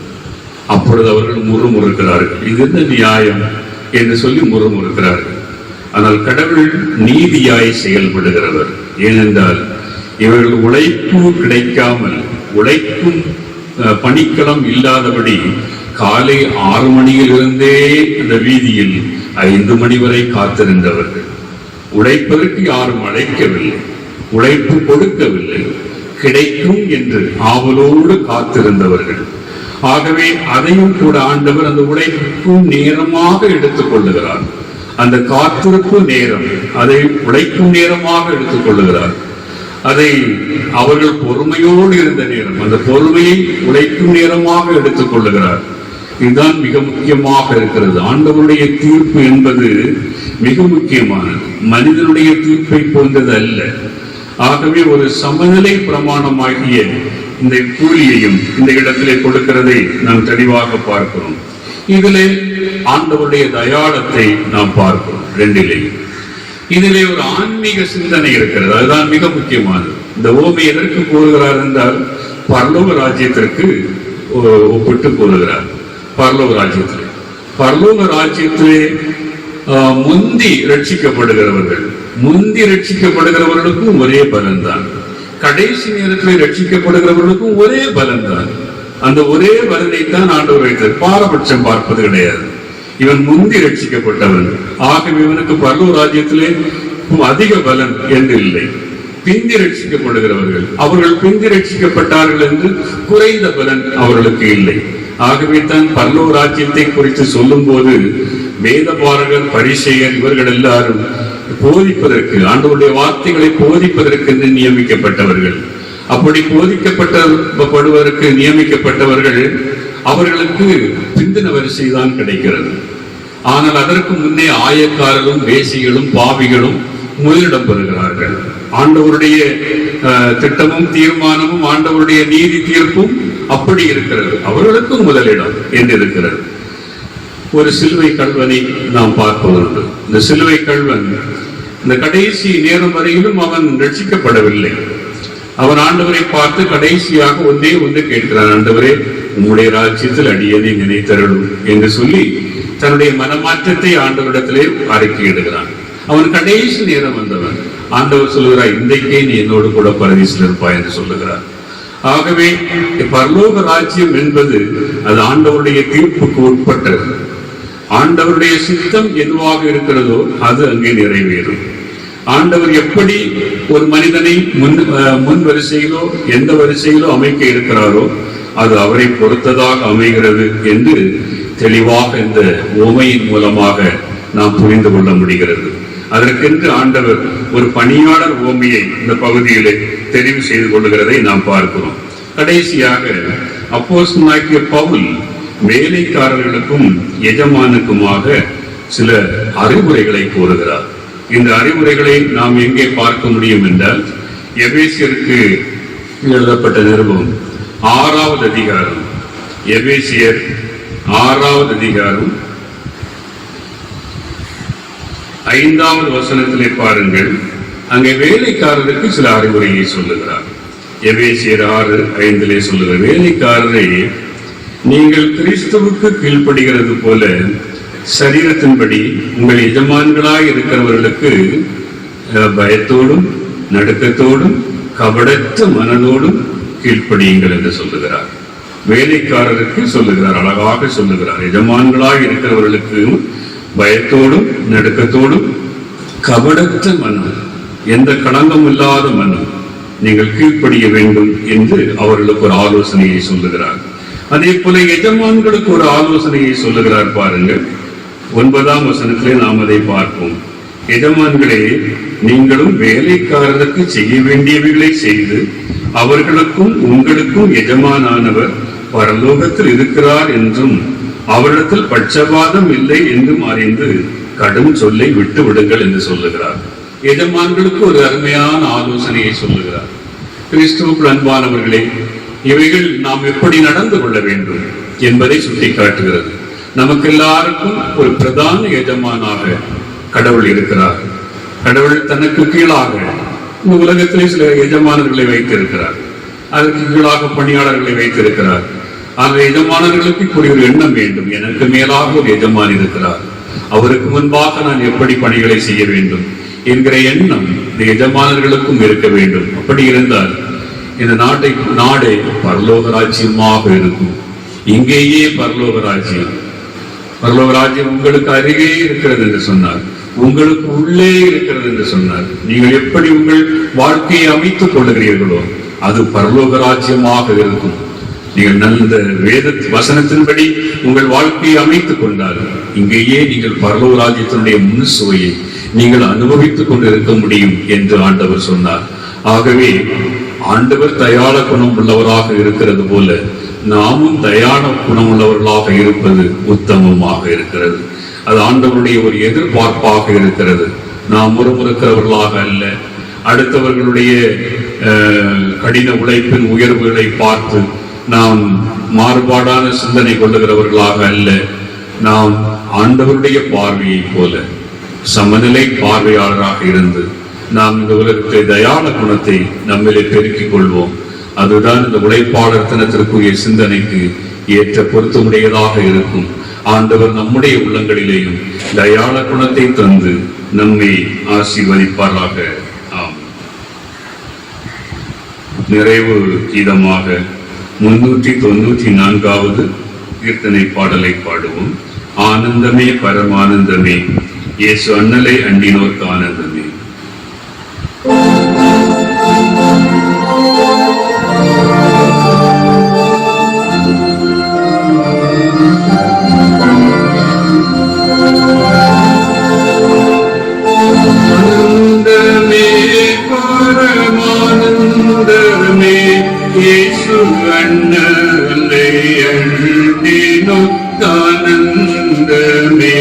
அப்பொழுது அவர்கள் முறுமுறுக்கிறார்கள், இது என்ன நியாயம் என்று சொல்லி முறுமுறுக்கிறார்கள். ஆனால் கடவுள் நீதியாய் செயல்படுகிறவர். ஏனென்றால் இவர்கள் உழைப்பு கிடைக்காமல், உழைக்கும் பணிக்களம் இல்லாதபடி காலை 6 மணியிலிருந்தே அந்த வீதியில் 5 மணி வரை காத்திருந்தவர்கள். உழைப்பதற்கு யாரும் அழைக்கவில்லை, உழைப்பு கொடுக்கவில்லை, கிடைக்கும் என்று ஆவலோடு காத்திருந்தவர்கள். ஆகவே அதையும் கூட ஆண்டவர் அந்த உழைக்கும் நேரமாக எடுத்துக் கொள்ளுகிறார். அந்த காத்திருப்பு நேரம் அதை உழைக்கும் நேரமாக எடுத்துக் கொள்ளுகிறார். அதை அவர்கள் பொறுமையோடு இருந்த நேரம், அந்த பொறுமையை உழைக்கும் நேரமாக எடுத்துக் கொள்ளுகிறார். இதுதான் மிக முக்கியமாக இருக்கிறது. ஆண்டவருடைய தீர்ப்பு என்பது மிக முக்கியமானது, மனிதனுடைய தீர்ப்பை போன்றது அல்ல. ஆகவே ஒரு சமநிலை பிரமாணமாகிய இந்த கூலியையும் இந்த இடத்திலே கொடுக்கிறதை நாம் தெளிவாக பார்க்கிறோம். இதிலே ஆண்டவருடைய தயாளத்தை நாம் பார்க்கிறோம். 2லேயும் இதிலே ஒரு ஆன்மீக சிந்தனை இருக்கிறது, அதுதான் மிக முக்கியமானது. இந்த ஓமை எதற்கு கூறுகிறார் என்றால் பரலோக ராஜ்யத்திற்கு ஒப்பிட்டு கூறுகிறார். பரலோக ராஜ்யத்திலே முந்தி ரட்சிக்கப்படுகிறவர்களுக்கும் ஒரே பலன் தான். கடைசி நேரத்தில் ரட்சிக்கப்படுகிறவர்களுக்கும் ஒரே பலன் தான். அந்த ஒரே பலனைத்தான் ஆண்டவர் வைத்தார். பாரபட்சம் பார்ப்பது கிடையாது. இவன் முந்தி ரட்சிக்கப்பட்டவன், ஆகவே இவனுக்கு பரலோக ராஜ்யத்திலே அதிக பலன் என்று இல்லை. பிந்தி ரட்சிக்கப்படுகிறவர்கள், அவர்கள் பிந்தி ரட்சிக்கப்பட்டார்கள் என்று குறைந்த பலன் அவர்களுக்கு இல்லை. ஆகவே தான் பரலோக ராஜ்யத்தை குறித்து சொல்லும் போது வேதபாரகர், பரிசேயர் இவர்கள் எல்லாரும் போதிப்பதற்கு, ஆண்டவருடைய வார்த்தைகளை போதிப்பதற்கு நியமிக்கப்பட்டவர்கள். அப்படி போதிக்கப்படுவதற்கு நியமிக்கப்பட்டவர்கள் அவர்களுக்கு பிந்தின வரிசை தான் கிடைக்கிறது. ஆனால் அதற்கு முன்னே ஆயக்காரரும், வேசிகளும், பாவிகளும் முதலிடம் பெறுகிறார்கள். ஆண்டவருடைய திட்டமும் தீர்மானமும் ஆண்டவருடைய நீதி தீர்ப்பும் அப்படி இருக்கிறது, அவர்களுக்கும் முதலிடம் என்று இருக்கிறது. ஒரு சிலுவை கள்வனை நாம் பார்ப்பதுண்டு. இந்த சிலுவை கள்வன் இந்த கடைசி நேரம் வரையிலும் அவன் ரட்சிக்கப்படவில்லை. அவன் ஆண்டவரை பார்த்து கடைசியாக ஒன்றே ஒன்று கேட்கிறான், ஆண்டவரே உம்முடைய ராஜ்யத்தில் அடியதை நினைத்தருளும் என்று சொல்லி தன்னுடைய மனமாற்றத்தை ஆண்டவரிடத்திலே அறிக்கையிடுகிறான். அவன் கடைசி நேரம் வந்தவன். ஆண்டவர் சொல்லுகிறார், இன்றைக்கே நீ என்னோடு கூட பரதீசில் இருப்பாய் என்று சொல்லுகிறார். ஆகவே பரலோக ராஜ்யம் என்பது அது ஆண்டவருடைய தீர்ப்புக்கு உட்பட்டது. ஆண்டவருடைய சித்தம் எதுவாக இருக்கிறதோ அது அங்கே நிறைவேறும். ஆண்டவர் எப்படி ஒரு மனிதனை முன் வரிசையிலோ எந்த வரிசையிலோ அமைக்க இருக்கிறாரோ அது அவரை பொறுத்ததாக அமைகிறது என்று தெளிவாக இந்த உவமையின் மூலமாக நாம் புரிந்து கொள்ள முடிகிறது. அதற்கென்று ஆண்டவர் ஒரு பணியாளர் உவமையை இந்த பகுதியிலே தெரிவு செய்து கொள்ளுகிறதை நாம் பார்க்கிறோம். கடைசியாக அப்போஸ்தலனாகிய பவுல் வேலைக்காரர்களுக்கும் எஜமானுக்குமாக சில அறிவுரைகளை கூறுகிறார். இந்த அறிவுரைகளை நாம் எங்கே பார்க்க முடியும் என்றால், எபேசியருக்கு எழுதப்பட்ட நிருபம் 6வது அதிகாரம், எபேசியர் 6வது அதிகாரம் 5வது வசனத்திலே பாருங்கள். அங்கே வேலைக்காரருக்கு சில அறிவுரையை சொல்லுகிறார். எபேசியர் 6:5 சொல்லுகிறார், வேலைக்காரரை நீங்கள் கிறிஸ்துவுக்கு கீழ்ப்படுகிறது போல சரீரத்தின்படி உங்கள் எஜமான்களாய் இருக்கிறவர்களுக்கு பயத்தோடும் நடுக்கத்தோடும் கபடற்ற மனதோடும் கீழ்ப்படியுங்கள் என்று சொல்லுகிறார். வேலைக்காரருக்கு சொல்லுகிறார், அழகாக சொல்லுகிறார். எஜமான்களாய் இருக்கிறவர்களுக்கு பயத்தோடும் நடுக்கத்தோடும் கபடற்ற மனம், எந்த களங்கம் இல்லாத மனம் நீங்கள் கீழ்ப்படிய வேண்டும் என்று அவர்களுக்கு ஒரு ஆலோசனையை சொல்லுகிறார். அதே போல எஜமான்களுக்கு ஒரு ஆலோசனையை சொல்லுகிறார். பாருங்கள், 9ஆம் வசனத்திலே நாம் அதை பார்ப்போம். எஜமான்களே, நீங்களும் வேலைக்காரருக்கு செய்ய வேண்டியவைகளை செய்து அவர்களுக்கும் உங்களுக்கும் எஜமானானவர் பரலோகத்தில் இருக்கிறார் என்றும் அவரிடத்தில் பட்சபாதம் இல்லை என்றும் அறிந்து கடும் சொல்லை விட்டு விடுங்கள் என்று சொல்லுகிறார். எஜமான்களுக்கு ஒரு அருமையான ஆலோசனையை சொல்லுகிறார். கிறிஸ்துவுக்குள் அன்பானவர்களே, இவைகள் நாம் எப்படி நடந்து கொள்ள வேண்டும் என்பதை சுட்டிக்காட்டுகிறது. நமக்கு எல்லாருக்கும் ஒரு பிரதான எஜமானாக கடவுள் இருக்கிறார். கடவுள் தனக்கு கீழாக இந்த உலகத்திலே சில எஜமானர்களை வைத்திருக்கிறார். அதற்கு கீழாக பணியாளர்களை வைத்திருக்கிறார். அந்த எஜமானர்களுக்கு இப்படி ஒரு எண்ணம் வேண்டும், எனக்கு மேலாக ஒரு எஜமான் இருக்கிறார், அவருக்கு முன்பாக நான் எப்படி பணிகளை செய்ய வேண்டும் என்கிற எண்ணம் இந்த எஜமானர்களுக்கும் இருக்க வேண்டும். அப்படி இருந்தால் இந்த நாடே பரலோக ராஜ்யமாக இருக்கும். இங்கேயே பரலோக ராஜ்யம் உங்களுக்கு அருகே இருக்கிறது என்று சொன்னார், உங்களுக்கு உள்ளே இருக்கிறது என்று சொன்னார். நீங்கள் எப்படி உங்கள் வாழ்க்கையை அமைத்துக் கொள்ளுகிறீர்களோ அது பரலோக ராஜ்யமாக இருக்கும். நீங்கள் நல்ல வேத வசனத்தின்படி உங்கள் வாழ்க்கையை அமைத்துக் கொண்டால் இங்கேயே நீங்கள் பரலோக ராஜ்யத்தினுடைய முன் சுவையை நீங்கள் அனுபவித்துக் கொண்டு இருக்க முடியும் என்று ஆண்டவர் சொன்னார். ஆகவே ஆண்டவர் தயாள குணம் உள்ளவராக இருக்கிறது போல நாமும் தயாள குணம் உள்ளவர்களாக இருப்பது உத்தமமாக இருக்கிறது. அது ஆண்டவருடைய ஒரு எதிர்பார்ப்பாக இருக்கிறது. நாம் முறுமுறுக்கிறவர்களாக அல்ல, அடுத்தவர்களுடைய கடின உழைப்பின் உயர்வுகளை பார்த்து நாம் மாறுபாடான சிந்தனை கொள்ளுகிறவர்களாக அல்ல, நாம் ஆண்டவருடைய பார்வையை போல சமநிலை பார்வையாளராக இருந்து நாம் இந்த உலகத்தை தயாள குணத்தை நம்மிலே பெருக்கிக் கொள்வோம். அதுதான் இந்த உழைப்பாளர் தினத்திற்குரிய சிந்தனைக்கு ஏற்ற பொருத்தமுடையதாக இருக்கும். ஆண்டவர் நம்முடைய உள்ளங்களிலேயும் தயாள குணத்தை தந்து நம்மை ஆசீர்வதிப்பாராக. ஆம். நிறைவு கீதமாக 394வது கீர்த்தனை பாடலை பாடுவோம். ஆனந்தமே பரமானந்தமே, இயேசு அண்ணலை அண்டினோர்க்கு ஆனந்தமே. பரமானந்தமே, இயேசு அண்ணலை அண்டினோர்க்கு ஆனந்தமே,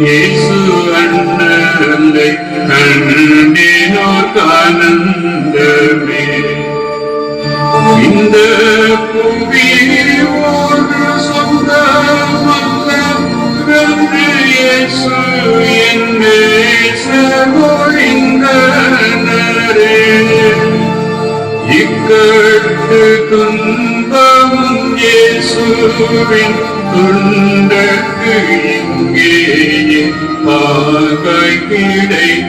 இயேசு அண்ணலை அண்டினோர்க்கு ஆனந்தமே. இந்த புவி ஒரு சொந்தமல்ல, இயேசு என்னே சகோதரன் இக்கட்டு துன்பமும் இயேசுவின் துண்டக்கு இங்கேயே பாகாய் கிடைத்திடினும்.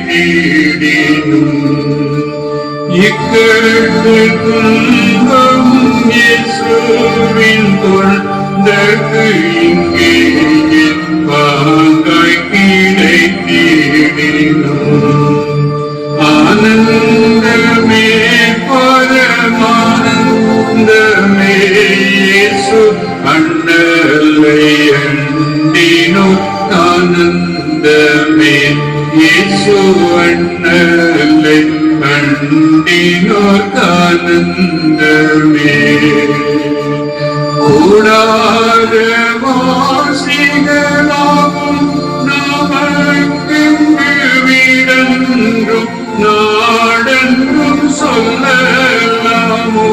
இக்கட்டு துன்பமும் இயேசுவின் துண்டக்கு இங்கேயே பாகாய் கிடைத்திடினும். ஆனந்தமே பரமானந்தமே இயேசு அண்ணலை அண்டினோ ஆனந்தமே இயேசு அண்ணலை அண்டினோ ஆனந்தமே. கூடாத வாசிகளாகும் நமக்கு வீடென்றும் நாடென்றும் சொல்லலாமோ?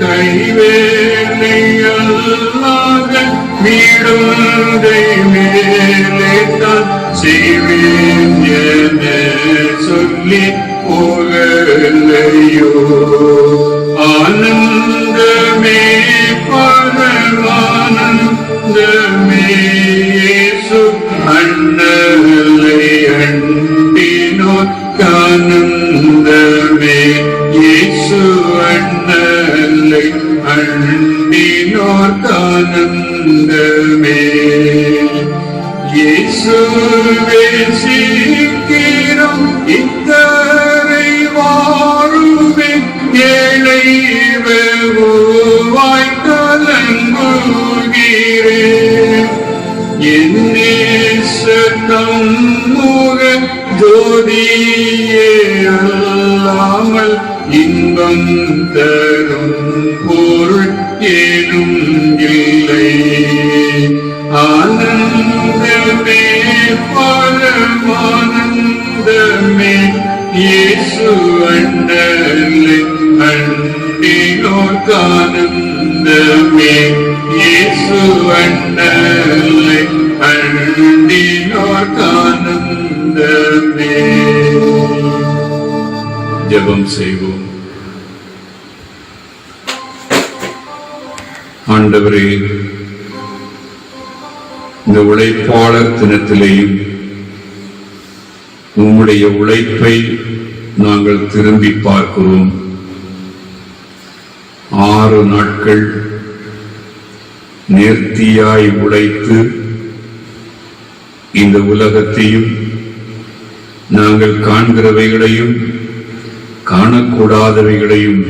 கைவேலை அல்லாத வீடுந்தை மேலே தான் செய்வேன் என சொல்லி போகலையோ? ஆனந்தமே பரமானந்தமே இயேசு அண்ணலை அண்டினோர் ஆனந்தமே இயேசு அண்ணலை அண்டினோர் ஆனந்தமே. இயேசுவே சீக்கிரம் இத்தரை வாழுமே ஏழை வெகுவாய் கலங்குகிறேன். என்னே சத்தம் முக ஜோதியே அல்லாமல் இன்பம் தரும் பொருள் ஏதும் இல்லை. ஆனந்தமே பரமானந்தமே இயேசு அண்ணலை அண்டினோர் ஆனந்தமே இயேசு அண்ணலை அண்டினோர் ஆனந்தமே. ஜெபம் செய்வோம். ஆண்டவரே, இந்த உழைப்பாளர் தினத்திலேயும் உம்முடைய உழைப்பை நாங்கள் திரும்பி பார்க்கிறோம். 6 நாட்கள் நேர்த்தியாய் உழைத்து இந்த உலகத்தையும் நாங்கள் காண்கிறவைகளையும் காணக்கூடாதவைகளையும்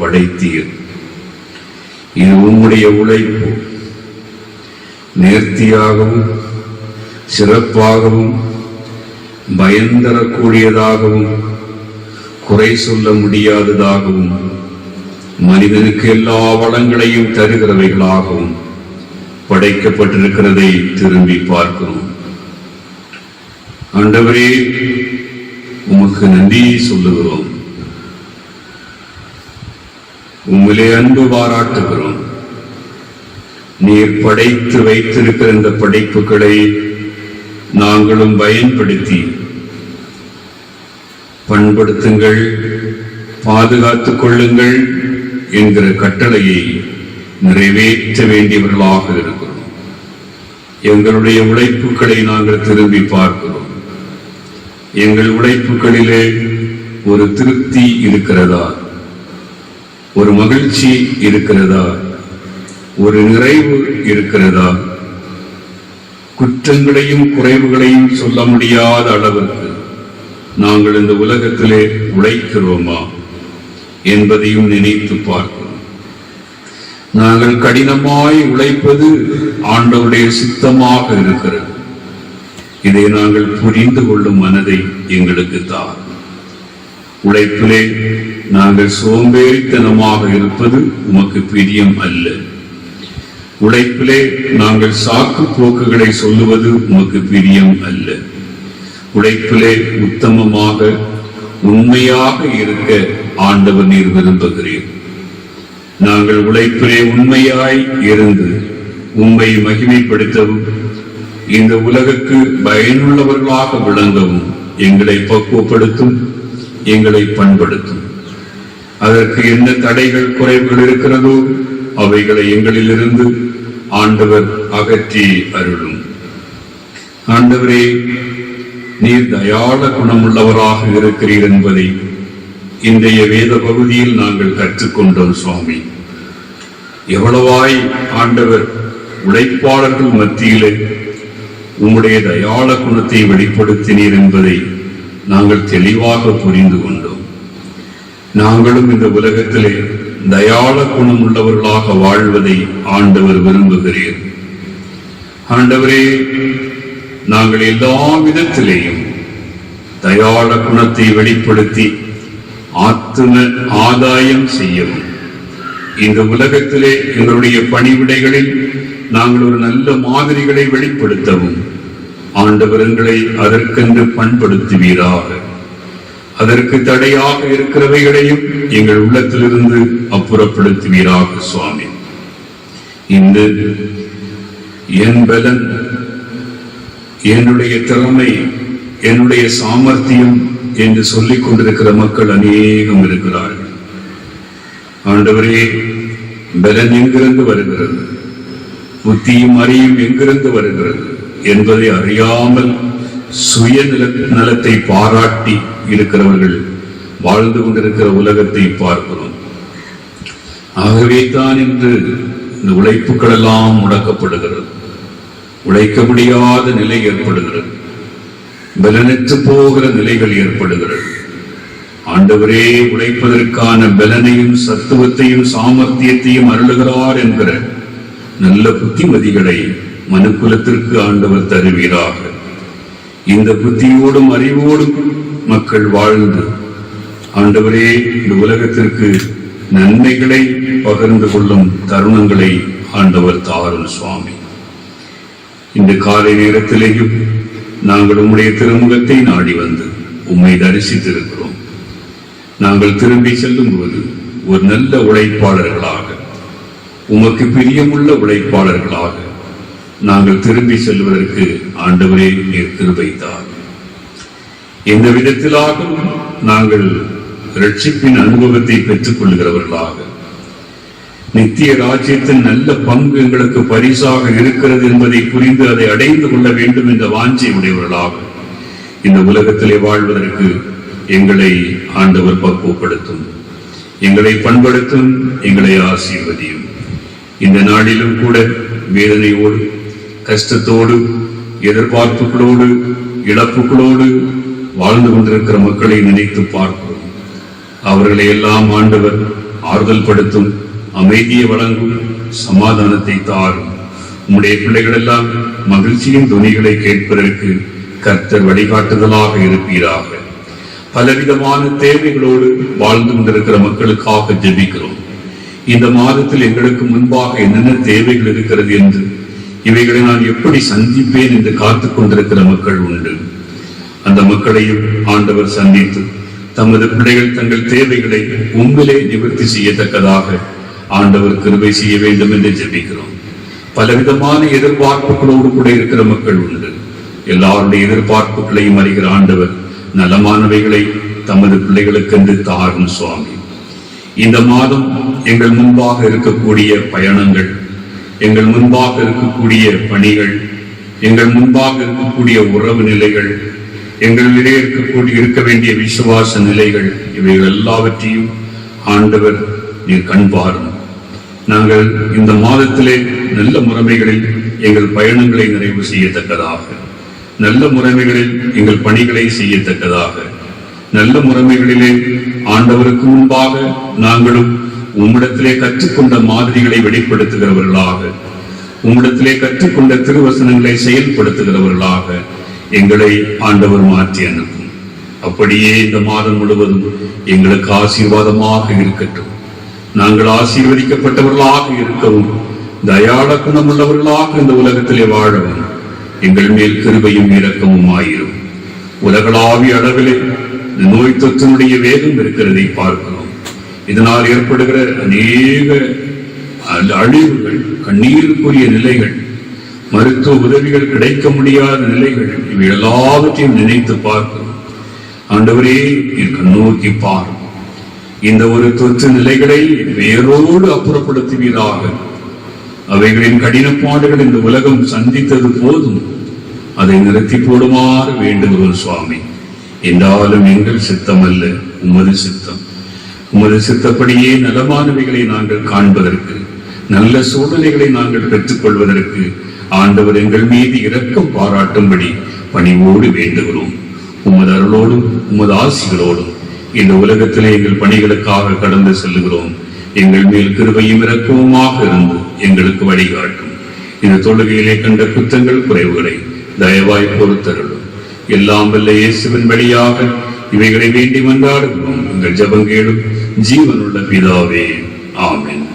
படைத்தீர். இது உம்முடைய உழைப்பு. நேர்த்தியாகவும் சிறப்பாகவும் பயந்தரக்கூடியதாகவும் குறை சொல்ல முடியாததாகவும் மனிதனுக்கு எல்லா வளங்களையும் தருகிறவைகளாகவும் படைக்கப்பட்டிருக்கிறதை திரும்பி பார்க்கிறோம். ஆண்டவரே, உமக்கு நன்றி சொல்லுகிறோம். உம்மிலே அன்பு பாராட்டுகிறோம். நீர் படைத்து வைத்திருக்கிற இந்த படைப்புகளை நாங்களும் பயன்படுத்தி பண்படுத்துங்கள், பாதுகாத்துக் கொள்ளுங்கள் என்கிற கட்டளையை நிறைவேற்ற வேண்டியவர்களாக இருக்கிறோம். எங்களுடைய உழைப்புகளை நாங்கள் திரும்பி பார்க்கிறோம். எங்கள் உழைப்புகளிலே ஒரு திருப்தி இருக்கிறதா? ஒரு மகிழ்ச்சி இருக்கிறதா? ஒரு நிறைவு இருக்கிறதா? குற்றங்களையும் குறைவுகளையும் சொல்ல முடியாத அளவிற்கு நாங்கள் இந்த உலகத்திலே உழைக்கிறோமா என்பதையும் நினைத்து பார்க்கிறோம். நாங்கள் கடினமாய் உழைப்பது ஆண்டவருடைய சித்தமாக இருக்கிறது. இதை நாங்கள் புரிந்து கொள்ளும் மனதை எங்களுக்கு தான். உழைப்பிலே நாங்கள் சோம்பேறித்தனமாக இருப்பது உமக்கு பிரியம் அல்ல. உழைப்பிலே நாங்கள் சாக்கு போக்குகளை சொல்லுவது உமக்கு பிரியம் அல்ல. உழைப்பிலே உத்தமமாக உண்மையாக இருக்க ஆண்டவர் நீர் விரும்புகிறீர். நாங்கள் உழைப்பிலே உண்மையாய் இருந்து உம்மை மகிமைப்படுத்தவும் இந்த உலகுக்கு பயனுள்ளவர்களாக விளங்கவும் எங்களை பக்குவப்படுத்தும், எங்களை பண்படுத்தும். அதற்கு என்ன தடைகள் குறைவுகள் இருக்கிறதோ அவைகளை எங்களிலிருந்து ஆண்டவர் அகற்றி அருளும். ஆண்டவரே, நீர் தயாள குணமுள்ளவராக இருக்கிறீர் என்பதை இன்றைய வேத பகுதியில் நாங்கள் கற்றுக்கொண்டோம் சுவாமி. எவ்வளவாய் ஆண்டவர் உழைப்பாளர்கள் மத்தியிலே உம்முடைய தயாள குணத்தை வெளிப்படுத்தினீர் என்பதை நாங்கள் தெளிவாக புரிந்து கொண்டோம். நாங்களும் இந்த உலகத்திலே தயாள குணம் உள்ளவர்களாக வாழ்வதை ஆண்டவர் விரும்புகிறீர். ஆண்டவரே, நாங்கள் எல்லா விதத்திலேயும் தயாள குணத்தை வெளிப்படுத்தி ஆத்தும ஆதாயம் செய்யவும், இந்த உலகத்திலே எங்களுடைய பணிவிடைகளில் நாங்கள் ஒரு நல்ல மாதிரிகளை வெளிப்படுத்தவும் ஆண்டவர் எங்களை அதற்கென்று பண்படுத்துவீராக. அதற்கு தடையாக இருக்கிறவைகளையும் எங்கள் உள்ளத்திலிருந்து அப்புறப்படுத்துவீராக சுவாமி. இந்த என் பலன், என்னுடைய திறமை, என்னுடைய சாமர்த்தியம் என்று சொல்லிக் கொண்டிருக்கிற மக்கள் அநேகம் இருக்கிறார்கள். ஆண்டவரே, பலன் எங்கிருந்து வருகிறது, புத்தியும் அறியும் எங்கிருந்து வருகிறது என்பதை அறியாமல் சுய நலத்தை பாராட்டி இருக்கிறவர்கள் வாழ்ந்து கொண்டிருக்கிற உலகத்தை பார்க்கிறோம். ஆகவே தான் இன்று இந்த உழைப்புகள் எல்லாம் முடக்கப்படுகிறது, உழைக்க முடியாத நிலை ஏற்படுகிறது, பலனற்று போகிற நிலைகள் ஏற்படுகிறது. ஆண்டவரே, உழைப்பதற்கான பலனையும் சத்துவத்தையும் சாமர்த்தியத்தையும் அருளுகிறார் என்கிற நல்ல புத்திமதிகளை மனுக்குலத்திற்கு ஆண்டவர் தருவீராக. இந்த புத்தியோடும் அறிவோடும் மக்கள் வாழ்ந்து ஆண்டவரே, இந்த உலகத்திற்கு நன்மைகளை பகிர்ந்து கொள்ளும் தருணங்களை ஆண்டவர் தாரும் சுவாமி. இந்த காலை நேரத்திலேயும் நாங்கள் உம்முடைய திருமுகத்தை நாடி வந்து உம்மை தரிசித்திருக்கிறோம். நாங்கள் திரும்பி செல்லும் போது ஒரு நல்ல உழைப்பாளர்களாக, உமக்கு பிரியமுள்ள உழைப்பாளர்களாக நாங்கள் திரும்பி செல்வதற்கு ஆண்டவரே நீர் கிருபை தாரும். எந்த விதத்திலாகவும் நாங்கள் ரட்சிப்பின் அனுபவத்தை பெற்றுக் கொள்கிறவர்களாக, நித்திய ராஜ்யத்தின் நல்ல பங்கு எங்களுக்கு பரிசாக இருக்கிறது என்பதை புரிந்து அதை அடைந்து கொள்ள வேண்டும் என்ற வாஞ்சை உடையவர்களாக இந்த உலகத்திலே வாழ்வதற்கு எங்களை ஆண்டவர் பக்குவப்படுத்தும், எங்களை பண்படுத்தும், எங்களை ஆசீர்வதியும். இந்த நாளிலும் கூட வேதனையோடு, கஷ்டத்தோடு, எதிர்பார்ப்புகளோடு, இழப்புகளோடு வாழ்ந்து கொண்டிருக்கிற மக்களை நினைத்து பார்க்கிறோம். அவர்களை எல்லாம் ஆண்டவர் ஆறுதல் படுத்தும், அமைதியை வழங்கும், சமாதானத்தை தாரும். உம்முடைய பிள்ளைகள் எல்லாம் மகிழ்ச்சியின் துணிகளை கேட்பதற்கு கர்த்தர் வழிகாட்டுதலாக இருப்பீராக. பலவிதமான தேவைகளோடு வாழ்ந்து கொண்டிருக்கிற மக்களுக்காக ஜெபிக்கிறோம். இந்த மாதத்தில் எங்களுக்கு முன்பாக என்னென்ன தேவைகள் இருக்கிறது என்று, இவைகளை நான் எப்படி சந்திப்பேன் என்று காத்துக் கொண்டிருக்கிற மக்கள் உண்டு. அந்த மக்களையும் ஆண்டவர் சந்தித்து தமது பிள்ளைகள் தங்கள் தேவைகளை உண்மையிலே நிவர்த்தி செய்யத்தக்கதாக ஆண்டவர் கிருபை செய்ய வேண்டும் என்று ஜெபிக்கிறோம். பலவிதமான எதிர்பார்ப்புகளோடு கூட இருக்கிற மக்கள் உண்டு. எல்லாருடைய எதிர்பார்ப்புகளையும் அறிகிற ஆண்டவர் நலமானவைகளை தமது பிள்ளைகளுக்கென்று தாரும் சுவாமி. இந்த மாதம் எங்கள் முன்பாக இருக்கக்கூடிய பயணங்கள், எங்கள் முன்பாக இருக்கக்கூடிய பணிகள், எங்கள் முன்பாக இருக்கக்கூடிய உறவு நிலைகள், எங்களிடையே இருக்க வேண்டிய விசுவாச நிலைகள், இவைகள் எல்லாவற்றையும் ஆண்டவர் நீர் கண்பாரும். நாங்கள் இந்த மாதத்திலே நல்ல முறைமைகளில் எங்கள் பயணங்களை நிறைவு செய்யத்தக்கதாக, நல்ல முறைமைகளில் எங்கள் பணிகளை செய்யத்தக்கதாக, நல்ல முறைமைகளிலே ஆண்டவருக்கு முன்பாக நாங்களும் உம்மிடத்திலே கற்றுக்கொண்ட மாதிரிகளை வெளிப்படுத்துகிறவர்களாக, உம்மிடத்திலே கற்றுக்கொண்ட திருவசனங்களை செயல்படுத்துகிறவர்களாக எங்களை ஆண்டவர் மாற்றி அனுப்பும். அப்படியே இந்த மாதம் முழுவதும் எங்களுக்கு ஆசீர்வாதமாக இருக்கட்டும். நாங்கள் ஆசீர்வதிக்கப்பட்டவர்களாக இருக்கவும், தயாள குணமுள்ளவர்களாக இந்த உலகத்திலே வாழவும் எங்கள் மேல் கிருபையும் இரக்கமும் ஆயிரும். உலகளாவிய அளவிலே நோய் தொற்றினுடைய வேகம் இருக்கிறதை பார்க்கிறோம். இதனால் ஏற்படுகிற அநேக அழிவுகள், கண்ணீருக்குரிய நிலைகள், மருத்துவ உதவிகள் கிடைக்க முடியாத நிலைகள், இவை எல்லாவற்றையும் நினைத்து பார்க்கிறோம். ஆண்டவரே, நீர் கண்ணோக்கி பாரும். இந்த ஒரு தொற்று நிலைகளை வேரோடு அப்புறப்படுத்துவீராக. அவைகளின் கடினப்பாடுகள் இந்த உலகம் சந்தித்தது போதும், அதை நிறுத்தி போடுமாறு வேண்டுகிறோம் சுவாமி. என்றாலும் எங்கள் சித்தம் அல்ல, உமது சித்தம். உமது சித்தப்படியே நலமானவைகளை நாங்கள் காண்பதற்கு, நல்ல சூழ்நிலைகளை நாங்கள் பெற்றுக்கொள்வதற்கு ஆண்டவர் எங்கள் மீது இரக்கம் பாராட்டும்படி பணிவோடு வேண்டுகிறோம். உமது அருளோடும் உமது ஆசிகளோடும் இந்த உலகத்திலே எங்கள் பணிகளுக்காக கடந்து செல்லுகிறோம். எங்கள் மேல் கிருபையும் இரக்கமுமாக இருந்து எங்களுக்கு வழிகாட்டும். இந்த தொழுகையிலே கண்ட குற்றங்கள் குறைவுகளை தயவாய் பொறுத்தருளும். எல்லாம் வல்ல இயேசுவின் வழியாக இவைகளை வேண்டி மன்றாடுகிறோம் எங்கள் ஜெபங்கேளும் ஜீவனுள்ள பிதாவே, ஆமென்.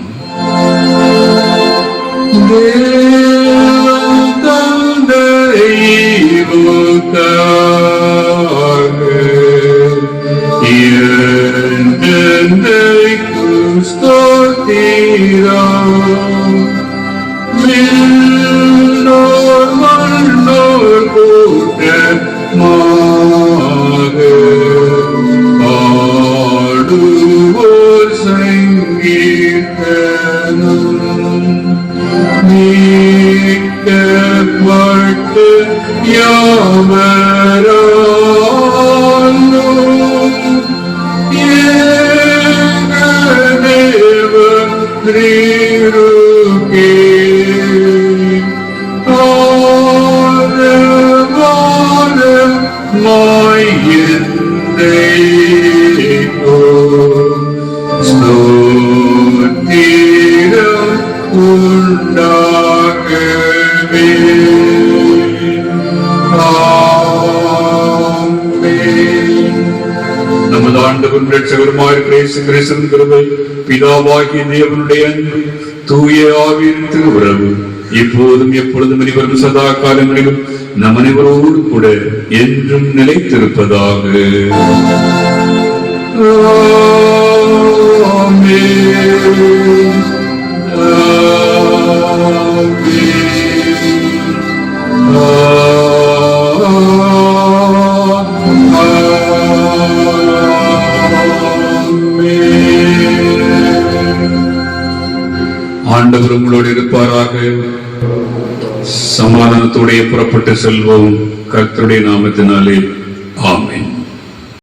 நமது ஆண்டவரும் இரட்சகருமாய் இயேசு கிறிஸ்துவின் கிருபை, பிதாவாகிய தேவனுடைய அன்பு, தூய ஆவியின் திருவுறவு இப்போதும் எப்பொழுதும் இனிவரும் சதா காலங்களிலும் நம் அனைவரோடு கூட என்றும் நிலைத்திருப்பதாக. ஆண்டவர் உங்களோடு இருப்பாராக. சமாதானத்தோடைய புறப்பட்டு செல்வோம். கர்த்தருடைய நாமத்தினாலே ஆமென்.